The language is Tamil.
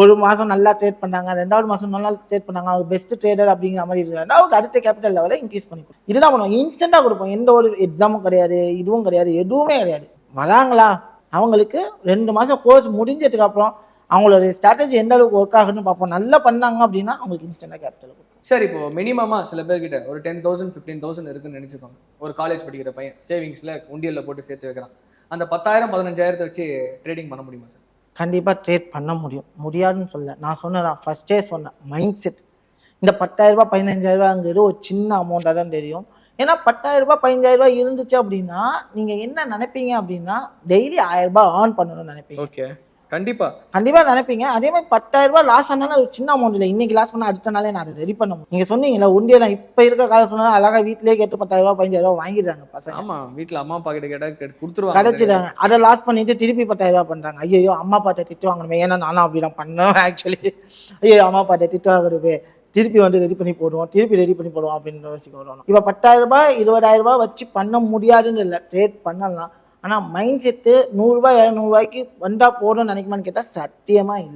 ஒரு மாதம் நல்லா ட்ரேட் பண்ணாங்க, 2வது மாதம் நல்லா ட்ரேட் பண்ணாங்க, அவங்க பெஸ்ட் ட்ரேடர் அப்படிங்கிற மாதிரி இருக்காங்க, அவங்க அடுத்த கேபிட்டல் லெவலை இன்க்ரீஸ் பண்ணி கொடுக்கும். இதுதான் பண்ணுவோம், இன்ஸ்டண்ட்டாக கொடுப்போம். எந்த ஒரு எக்ஸாமும் கிடையாது, இதுவும் கிடையாது, எதுவுமே கிடையாது. வராங்களா அவங்களுக்கு 2 மாதம் கோர்ஸ் முடிஞ்சதுக்கு அப்புறம் அவங்களோட ஸ்ட்ராட்டஜி எந்த அளவுக்கு ஒர்க் ஆகுதுன்னு பார்ப்போம். நல்லா பண்ணாங்க அப்படின்னா அவங்களுக்கு இன்ஸ்டண்ட்டாக கேபிட்டல் கொடுக்கும். சரி, இப்போ மினிமமா சில பேர்கிட்ட ஒரு 10,000 15,000 இருக்குன்னு நினைச்சுக்கோங்க. ஒரு காலேஜ் படிக்கிற பையன் சேவிங்ஸ்ல உண்டியல்ல போட்டு சேர்த்து வைக்கிறான். அந்த 10,000 15,000 வச்சு ட்ரேடிங் பண்ண முடியுமா சார்? கண்டிப்பாக ட்ரேட் பண்ண முடியும். முடியாதுன்னு சொல்ல, நான் சொன்னேன், ஃபஸ்ட்டே சொன்னேன், மைண்ட் செட். இந்த 10,000 15,000ங்கிறது ஒரு சின்ன அமௌண்ட்டாக தான் தெரியும். ஏன்னா 10,000 15,000 இருந்துச்சு அப்படின்னா நீங்கள் என்ன நினைப்பீங்க அப்படின்னா டெய்லி 1000 ஏர்ன் பண்ணணும்னு நினைப்பீங்க. ஓகே, கண்டிப்பாக நினைப்பீங்க. அதே மாதிரி 10,000 லாஸ் ஆனாலும் ஒரு சின்ன அமௌண்ட் இல்லை. இன்னைக்கு லாஸ் பண்ணால் அடுத்த நாளே நான் அதை ரெடி பண்ண முடியும். நீங்கள் சொன்னீங்களா உண்டியல், இப்போ இருக்க காலம் சொன்னால் அழகாக வீட்டிலேயே கேட்டு 10,000 15,000 வாங்கிடுறாங்க பசங்க. ஆமாம், வீட்டில் அம்மா அப்பா கிட்ட கேட்டால் கொடுத்துருவாங்க, கிடைச்சிடுறாங்க. அதை லாஸ் பண்ணிட்டு திருப்பி 10,000 பண்ணுறாங்க. ஐயோ அம்மா அப்பாட்ட திட்டு வாங்கணுமே, ஏன்னா நானும் அப்படிலாம் பண்ணேன் ஆக்சுவலி. ஐயோ அம்மா அப்பாட்ட திட்டு வாங்குறது, திருப்பி வந்து ரெடி பண்ணி போடுவோம் அப்படின்னு யோசிக்க வரணும். இப்போ 10,000 20,000 வச்சு பண்ண முடியாதுன்னு இல்லை, ட்ரேட் பண்ணலாம். ஆனால் மைண்ட் செட்டு 100 200 வந்தால் போதும்னு நினைக்குமான்னு கேட்டால் சத்தியமாக இல்லை.